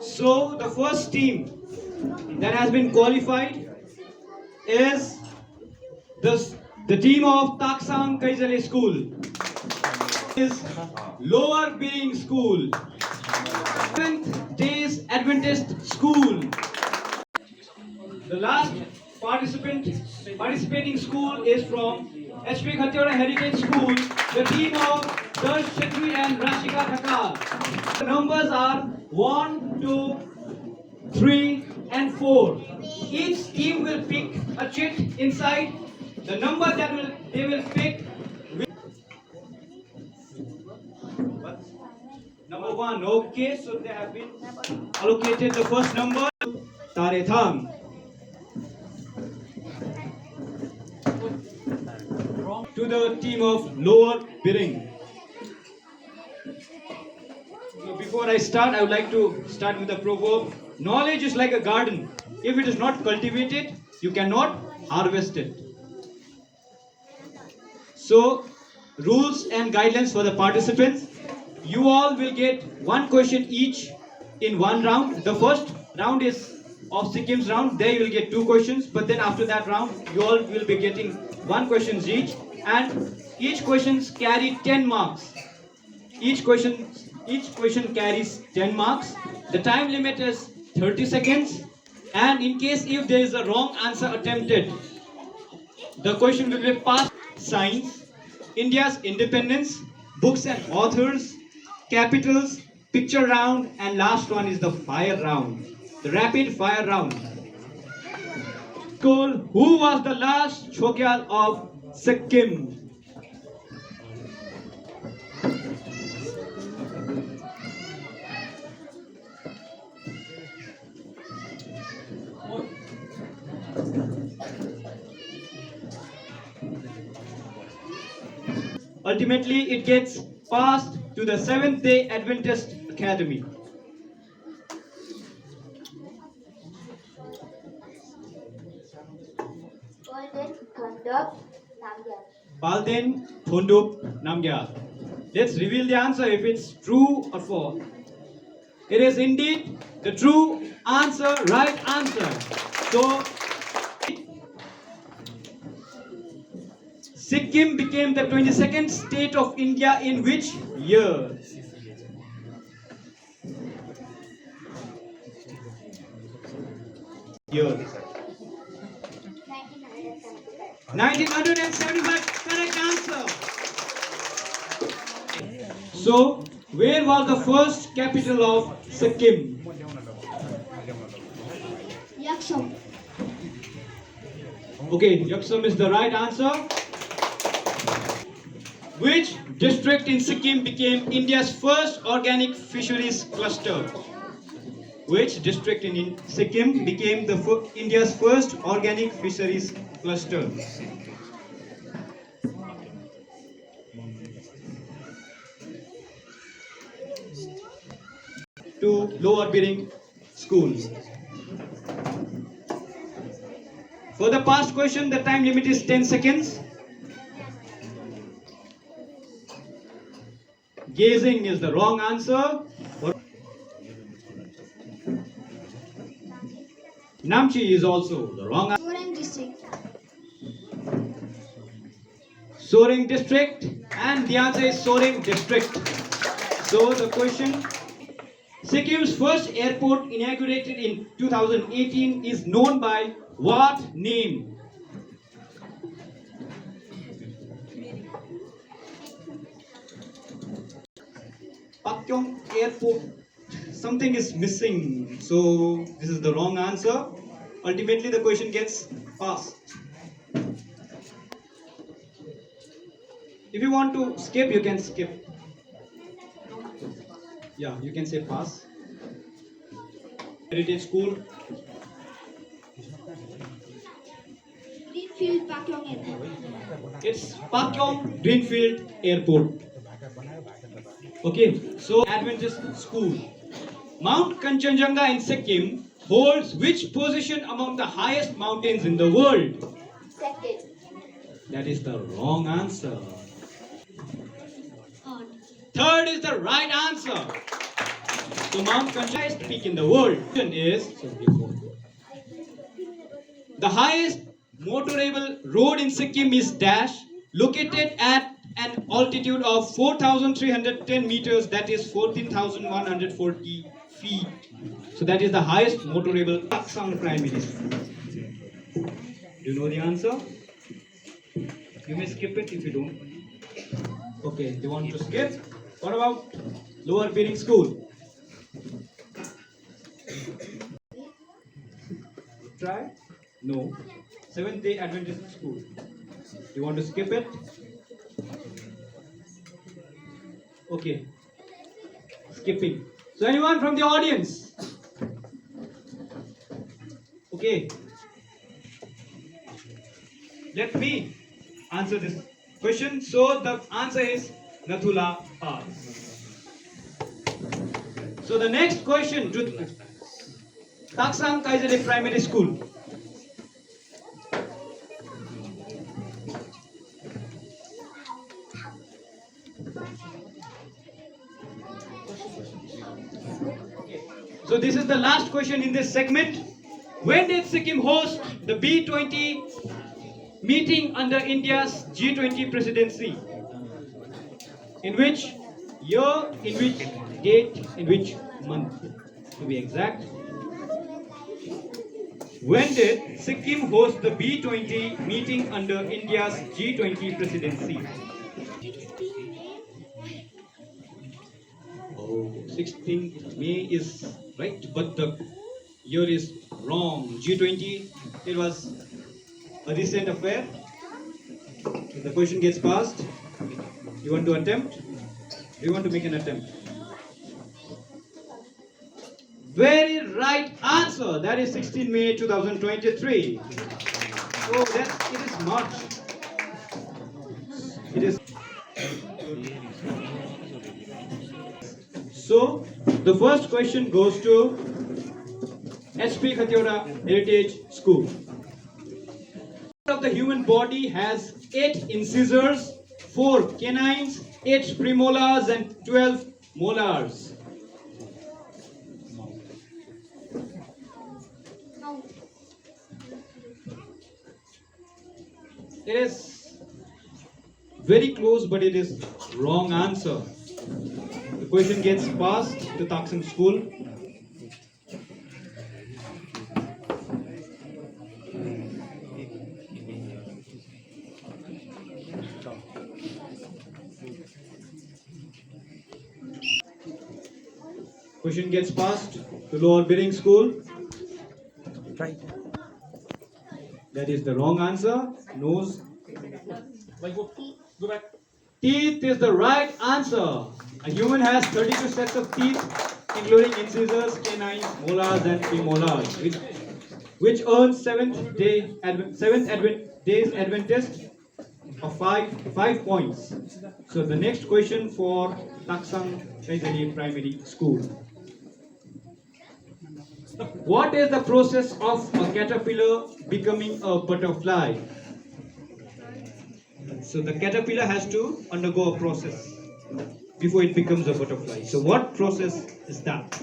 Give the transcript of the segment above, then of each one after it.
So the first team that has been qualified is the, the team of Taksang Kaijale School. Is Lower Being School. 7th Days Adventist School. The last participating school is from HP Khattiora Heritage School, the team of Darsh Shetty and Rashika Thakal. The numbers are 1, 2, 3 and 4. Each team will pick a chit inside. The number that they will pick number 1. Okay, so they have been allocated the first number. Tarethang. To the team of Lower Biring. So before I start, I would like to start with the proverb. Knowledge is like a garden. If it is not cultivated, you cannot harvest it. So, rules and guidelines for the participants. You all will get one question each in one round. The first round is of Sikkim's round. There you will get 2 questions. But then after that round, you all will be getting 1 question each. And each questions carry 10 marks. Each question carries 10 marks. The time limit is 30 seconds. And in case if there is a wrong answer attempted, the question will be passed. Science, India's independence, books and authors, capitals, picture round, and last one is the fire round, the rapid fire round. School, who was the last Chogyal of Sikkim? Ultimately, it gets passed to the Seventh Day Adventist Academy. Balden Thondup Namgyal. Let's reveal the answer if it's true or false. It is indeed the true answer, right answer. So, Sikkim became the 22nd state of India in which year? Year. 1975, correct answer. So, where was the first capital of Sikkim? Yaksham. Okay, Yaksham is the right answer. Which district in Sikkim became India's first organic fisheries cluster? Which district in Sikkim became India's first organic fisheries cluster? To Lower Biring School. For the past question, the time limit is 10 seconds. Gazing is the wrong answer. Namchi is also the wrong answer. Soaring district. Soaring district, and the answer is Soaring district. So the question, Sikkim's first airport inaugurated in 2018 is known by what name? Pakyong Airport. Something is missing, so this is the wrong answer. Ultimately, the question gets passed. If you want to skip, you can skip. Yeah, you can say pass. Heritage School. Greenfield Pakyong Airport. It's Pakyong Greenfield Airport. Okay, so Adventist School. Mount Kanchenjunga in Sikkim holds which position among the highest mountains in the world? Second. That is the wrong answer. Third. Third is the right answer. So Mount Kanchan, highest peak in the world, is the highest motorable road in Sikkim is dash, located at an altitude of 4,310 meters, that is 14,140 feet. So that is the highest motorable Taksang Primary School. Do you know the answer? You may skip it if you don't. Okay, you want to skip? What about Lower Piring School? Try? No. Seventh Day Adventist School. You want to skip it? Okay. Skipping. So anyone from the audience? Okay. Let me answer this question. So the answer is Nathula Pass. So the next question to Taksang Kaisari Primary School. So this is the last question in this segment. When did Sikkim host the B20 meeting under India's G20 presidency? In which year, in which date, in which month? To be exact. When did Sikkim host the B20 meeting under India's G20 presidency? 16th May is right, but the year is wrong. G20, it was a recent affair. If the question gets passed, you want to attempt? Do you want to make an attempt? Very right answer. That is 16 May 2023. So that it is March. It is. So the first question goes to HP Khatioda Heritage School. Of the human body has 8 incisors, 4 canines, 8 premolars and 12 molars. It is very close, but it is wrong answer. The question gets passed to Taksang School. Question gets passed to Lower Piring School. Right. That is the wrong answer. Nose. Go back. Teeth is the right answer. A human has 32 sets of teeth, including incisors, canines, molars, and premolars, which earns Days Adventist of 5 points. So the next question for Taksang Kaisari Primary School. What is the process of a caterpillar becoming a butterfly? So the caterpillar has to undergo a process before it becomes a butterfly. So what process is that?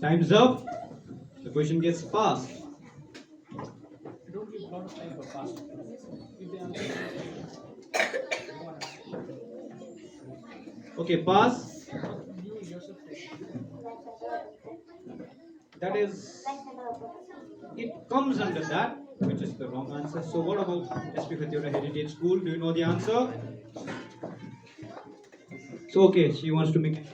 Time's up. The question gets passed. Don't give a lot of time for fast. If they answer. Okay, pass. You yourself. That is, it comes under that, which is the wrong answer. So what about SP Khatioda Heritage School? Do you know the answer? So okay, she wants to make it.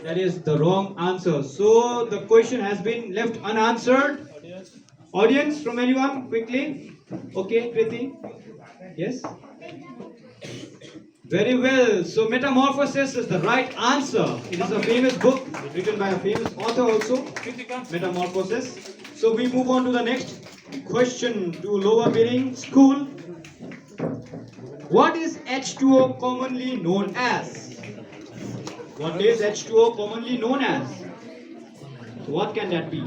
That is the wrong answer. So the question has been left unanswered. Audience from anyone, quickly. Okay, Kriti. Yes. Very well. So Metamorphosis is the right answer. It is a famous book written by a famous author also. Metamorphosis. So So we move on to the next question to lower bidding school. What is H2O commonly known as? What is H2O commonly known as? So what can that be?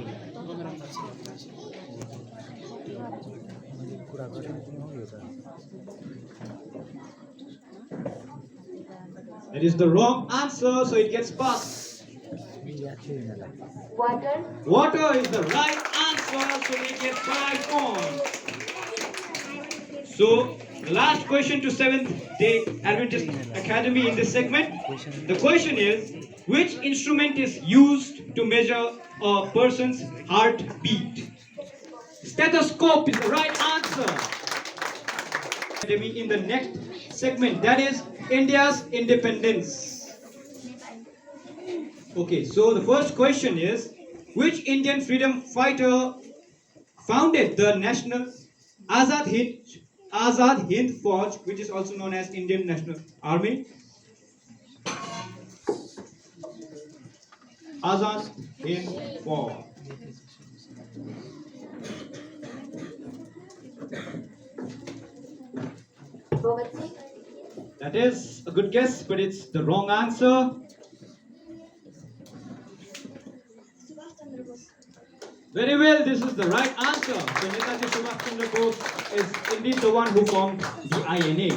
That is the wrong answer, so it gets passed. Water. Water is the right answer, so we get 5 points. So, the last question to 7th Day Adventist Academy in this segment. The question is, which instrument is used to measure a person's heartbeat? Stethoscope is the right answer. In the next segment, that is India's independence. Okay, so the first question is, which Indian freedom fighter founded the National Azad Hind Fauj, which is also known as Indian National Army? Azad Hind Fauj. Bhagat Singh. That is a good guess, but it's the wrong answer. Very well, this is the right answer. So Netaji Subhash Chandra Bose is indeed the one who formed the INA.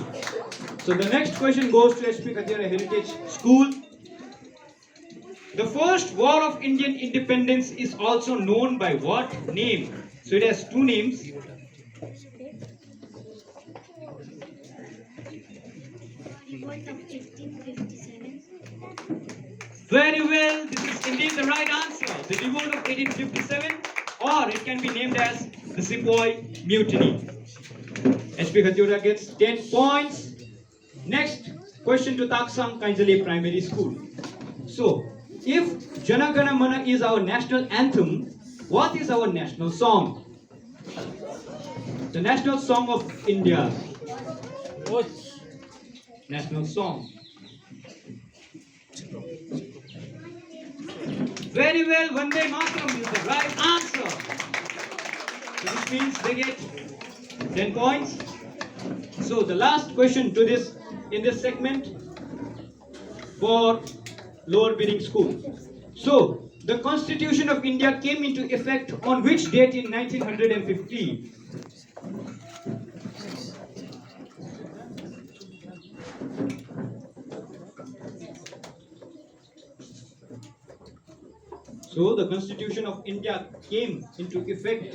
So the next question goes to HP Kathiawar Heritage School. The first War of Indian Independence is also known by what name? So it has 2 names. Very well, this is indeed the right answer. The revolt of 1857, or it can be named as the Sepoy Mutiny. HP Kathiawar gets 10 points. Next question to Taksang Kainjali Primary School. So, if Jana Gana Mana is our national anthem, what is our national song? The national song of India. National song. Very well, Vande Mataram is the right answer. So this means they get 10 points. So the last question to this in this segment for lower bidding school. So the Constitution of India came into effect on which date in 1950? So the Constitution of India came into effect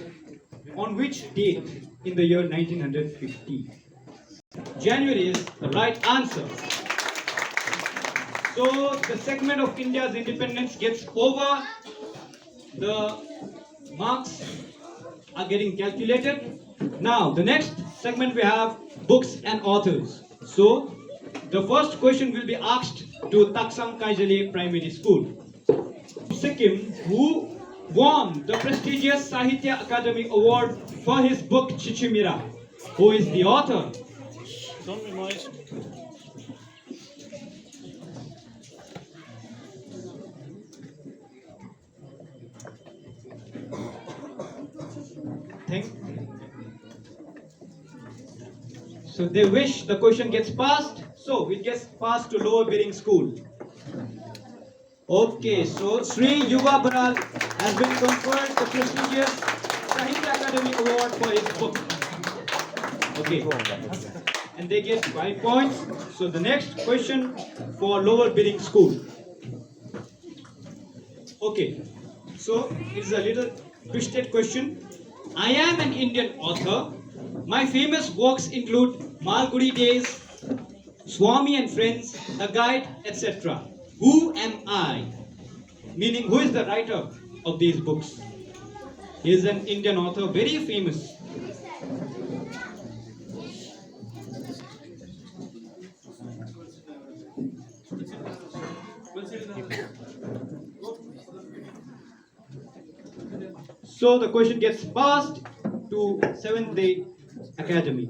on which date in the year 1950? January is the right answer. So the segment of India's independence gets over. The marks are getting calculated. Now the next segment we have books and authors. So the first question will be asked to Taksang Kainjali Primary School. Sikkim, who won the prestigious Sahitya Akademi Award for his book Chichimira. Who is the author? Don't be noise. Think. So they wish the question gets passed. So it gets passed to lower bidding school. Okay, so Sri Yuva Baral has been conferred the prestigious Sahitya Akademi Award for his book. Okay, and they get 5 points. So the next question for lower bidding school. Okay, so it's a little twisted question. I am an Indian author. My famous works include Malgudi Days, Swami and Friends, A Guide, etc. Who am I? Meaning, who is the writer of these books? He is an Indian author, very famous. So the question gets passed to Seventh Day Academy.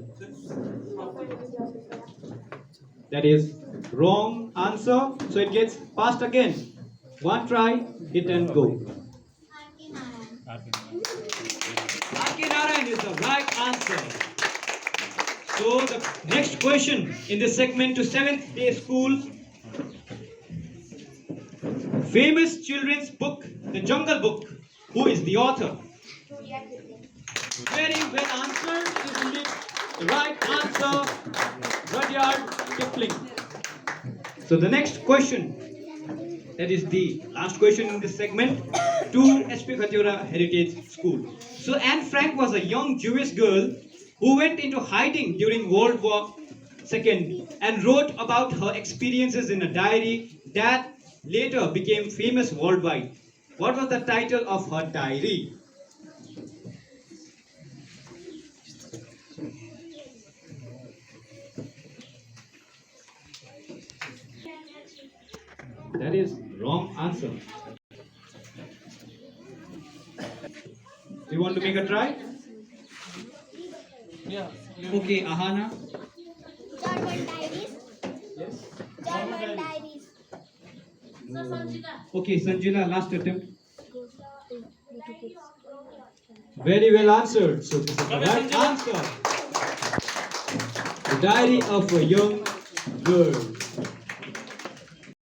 That is wrong answer. So it gets passed again. One try, hit and go. German is the right answer. So the next question in this segment to 7th day school. Famous children's book, The Jungle Book. Who is the author? Very well answered. It is indeed the right answer. Rudyard Kipling. So the next question, that is the last question in this segment, to HP Khatiyora Heritage School. So Anne Frank was a young Jewish girl who went into hiding during World War II and wrote about her experiences in a diary that later became famous worldwide. What was the title of her diary? That is wrong answer. You want to make a try? Yeah. Okay, Ahana. German diaries. Yes. German diaries. Okay, Sanjana, last attempt. Very well answered. So this is the right answer. The Diary of a Young Girl.